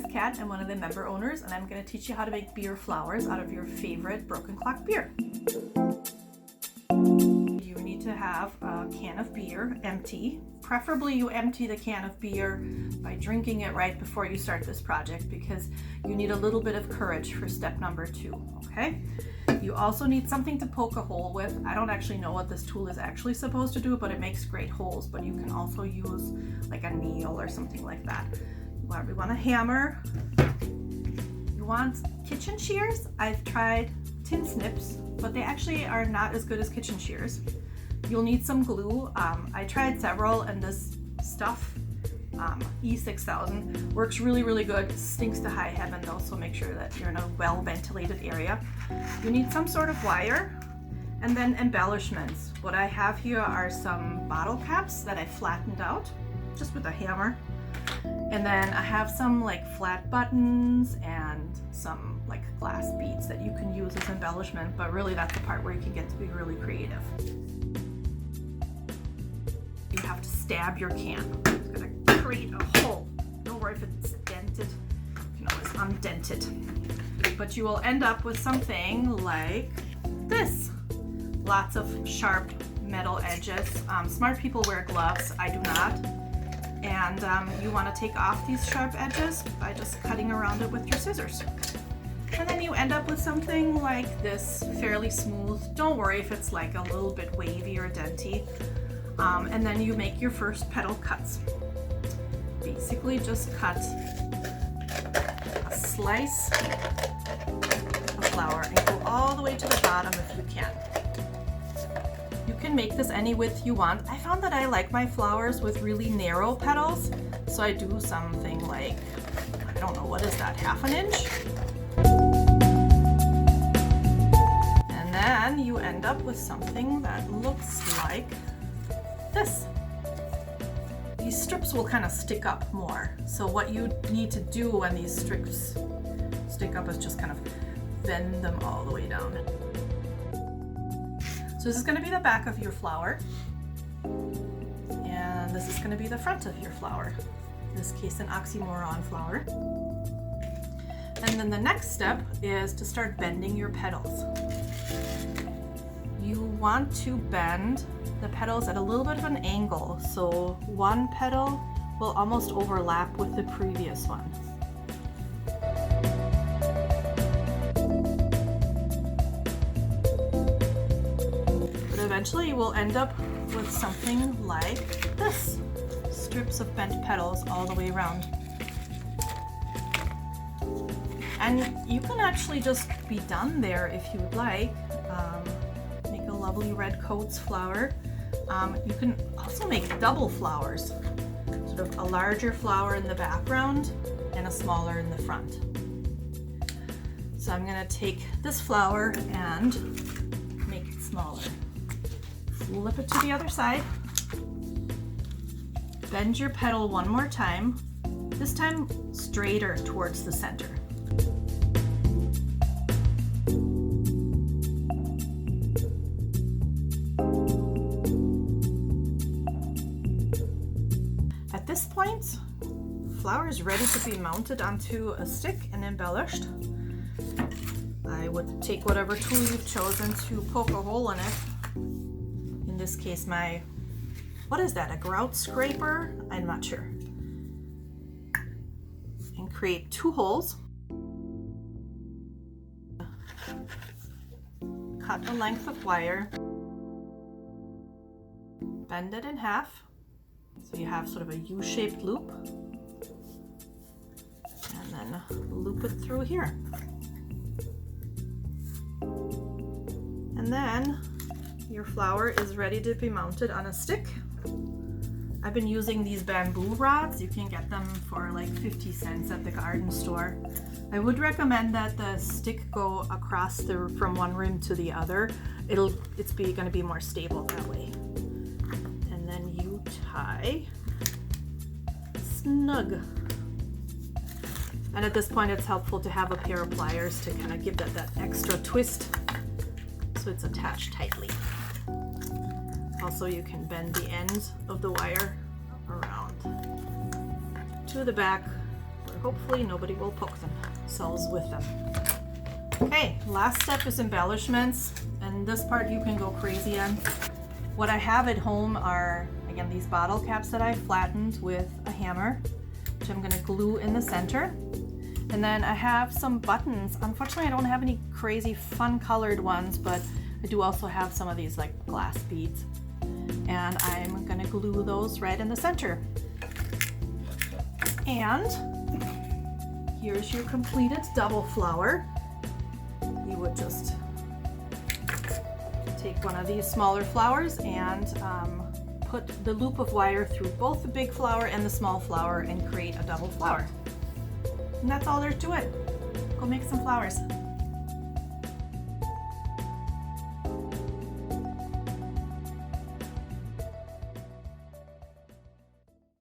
Kat. I'm one of the member owners, and I'm going to teach you how to make beer flowers out of your favorite Broken Clock beer. You need to have a can of beer empty. Preferably you empty the can of beer by drinking it right before you start this project, because you need a little bit of courage for step number 2, okay? You also need something to poke a hole with. I don't actually know what this tool is actually supposed to do, but it makes great holes, but you can also use like a nail or something like that. We want a hammer. You want kitchen shears. I've tried tin snips, but they actually are not as good as kitchen shears. You'll need some glue. I tried several, and this stuff, E6000, works really, really good. It stinks to high heaven though, so make sure that you're in a well-ventilated area. You need some sort of wire, and then embellishments. What I have here are some bottle caps that I flattened out just with a hammer. And then I have some like flat buttons and some like glass beads that you can use as embellishment, but really that's the part where you can get to be really creative. You have to stab your can. It's gonna create a hole. Don't worry if it's dented. You can always undent it. But you will end up with something like this. Lots of sharp metal edges. Smart people wear gloves. I do not. And you want to take off these sharp edges by just cutting around it with your scissors. And then you end up with something like this, fairly smooth. Don't worry if it's like a little bit wavy or denty. And then you make your first petal cuts. Basically just cut a slice of flower and go all the way to the bottom if you can. You can make this any width you want. I found that I like my flowers with really narrow petals, so I do something like, I don't know, what is that, 1/2 inch? And then you end up with something that looks like this. These strips will kind of stick up more, so what you need to do when these strips stick up is just kind of bend them all the way down. So this is going to be the back of your flower, and this is going to be the front of your flower. In this case, an oxymoron flower. And then the next step is to start bending your petals. You want to bend the petals at a little bit of an angle, so one petal will almost overlap with the previous one. Eventually you will end up with something like this. Strips of bent petals all the way around. And you can actually just be done there if you would like. Make a lovely red coats flower. You can also make double flowers. Sort of a larger flower in the background and a smaller in the front. So I'm going to take this flower and make it smaller. Flip it to the other side. Bend your petal one more time, this time straighter towards the center. At this point, the flower is ready to be mounted onto a stick and embellished. I would take whatever tool you've chosen to poke a hole in it. In this case, what is that, a grout scraper? I'm not sure. And create 2 holes. Cut a length of wire. Bend it in half. So you have sort of a U-shaped loop. And then loop it through here. And then your flower is ready to be mounted on a stick. I've been using these bamboo rods. You can get them for like 50 cents at the garden store. I would recommend that the stick go across from one rim to the other. It's going to be more stable that way. And then you tie snug. And at this point, it's helpful to have a pair of pliers to kind of give that extra twist so it's attached tightly. Also, you can bend the ends of the wire around to the back where hopefully nobody will poke themselves with them. Okay, last step is embellishments, and this part you can go crazy on. What I have at home are, again, these bottle caps that I flattened with a hammer, which I'm gonna glue in the center. And then I have some buttons. Unfortunately, I don't have any crazy fun colored ones, but I do also have some of these like glass beads. And I'm gonna glue those right in the center. And here's your completed double flower. You would just take one of these smaller flowers and put the loop of wire through both the big flower and the small flower and create a double flower. And that's all there's to it. Go make some flowers.